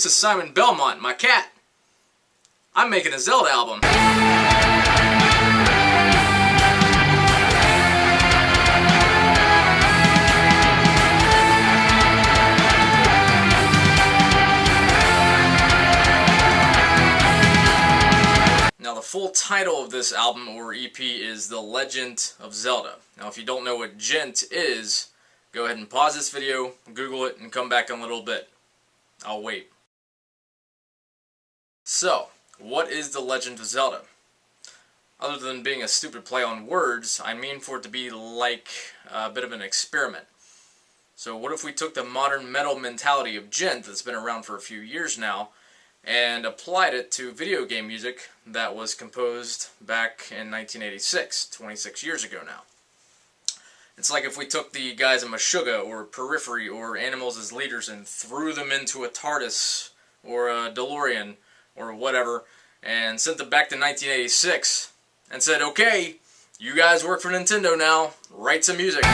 This is Simon Belmont, my cat. I'm making a Zelda album. Now the full title of this album or EP is The Ledjent of Zelda. Now if you don't know what gent is, go ahead and pause this video, Google it, and come back in a little bit. I'll wait. So, what is The Ledjent of Zelda? Other than being a stupid play on words, I mean for it to be like a bit of an experiment. So what if we took the modern metal mentality of gent that's been around for a few years now and applied it to video game music that was composed back in 1986, 26 years ago now. It's like if we took the guys in Meshuggah or Periphery or Animals as Leaders and threw them into a TARDIS or a DeLorean or whatever and sent them back to 1986 and said, okay, you guys work for Nintendo now, write some music.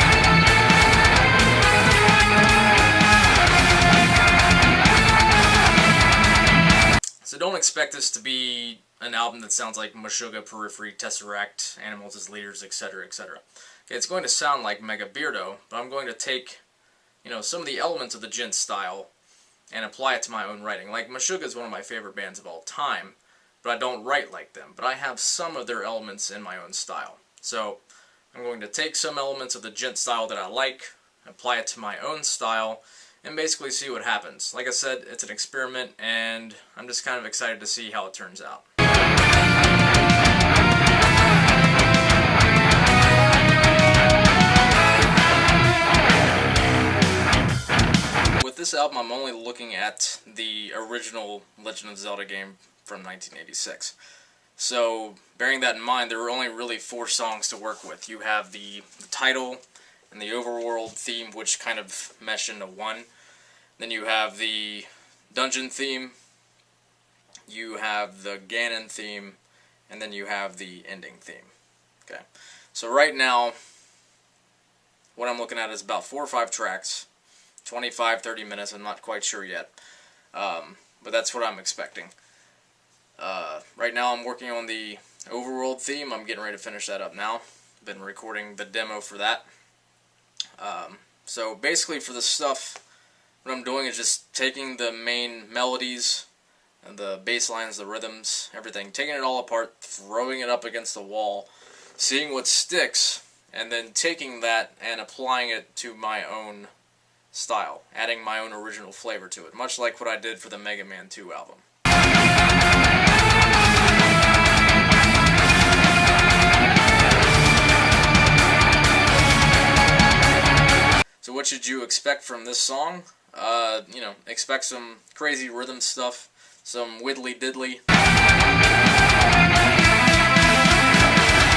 So don't expect this to be an album that sounds like Meshuggah, Periphery, Tesseract, Animals as Leaders, etc., etc. Okay, it's going to sound like Mega Beardo, but I'm going to take, some of the elements of the gent style and apply it to my own writing. Like, Meshuggah is one of my favorite bands of all time, but I don't write like them. But I have some of their elements in my own style. So I'm going to take some elements of the gent style that I like, apply it to my own style, and basically see what happens. Like I said, it's an experiment, and I'm just kind of excited to see how it turns out. With this album, I'm only looking at the original Legend of Zelda game from 1986. So, bearing that in mind, there were only really 4 songs to work with. You have the title and the Overworld Theme, which kind of mesh into one. Then you have the Dungeon Theme, you have the Ganon Theme, and then you have the Ending Theme. Okay, so right now, what I'm looking at is about 4 or 5 tracks, 25-30 minutes, I'm not quite sure yet, but that's what I'm expecting. Right now I'm working on the Overworld Theme. I'm getting ready to finish that up now. Been recording the demo for that. So basically for this stuff, what I'm doing is just taking the main melodies, and the bass lines, the rhythms, everything, taking it all apart, throwing it up against the wall, seeing what sticks, and then taking that and applying it to my own style, adding my own original flavor to it, much like what I did for the Mega Man 2 album. So what should you expect from this song? Expect some crazy rhythm stuff, some widdly diddly.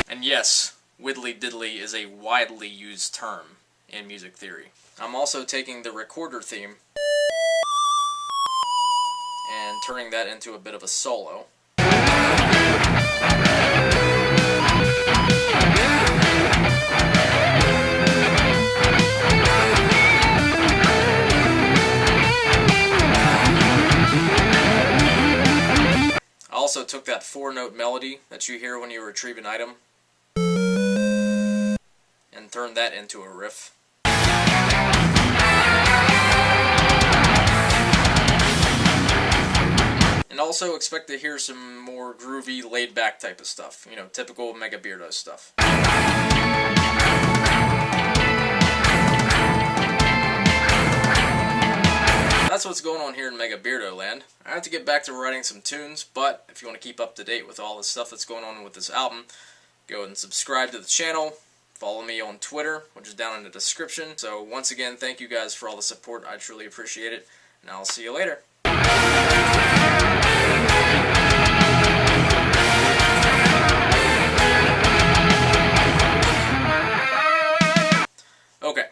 And yes, widdly diddly is a widely used term in music theory. I'm also taking the recorder theme and turning that into a bit of a solo. I also took that 4-note melody that you hear when you retrieve an item and turned that into a riff. And also expect to hear some more groovy, laid-back type of stuff. Typical Mega Beardo stuff. That's what's going on here in Mega Beardo land. I have to get back to writing some tunes, but if you want to keep up to date with all the stuff that's going on with this album, go ahead and subscribe to the channel. Follow me on Twitter, which is down in the description. So once again, thank you guys for all the support. I truly appreciate it, and I'll see you later. Okay.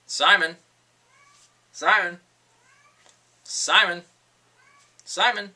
Simon. Simon. Simon. Simon.